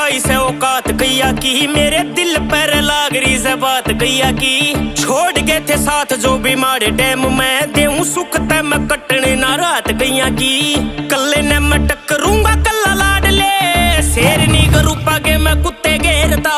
भाई से औकात गैया की, मेरे दिल पर लाग रही से बात गैया की। छोड़ गए थे साथ जो बीमार डैम में, देऊं सुख ते मैं कटने ना रात गैया की। कल्ले ने मैं टकरूंगा कल्ला लाडले, शेरनी के रूपा के मैं कुत्ते घेरता।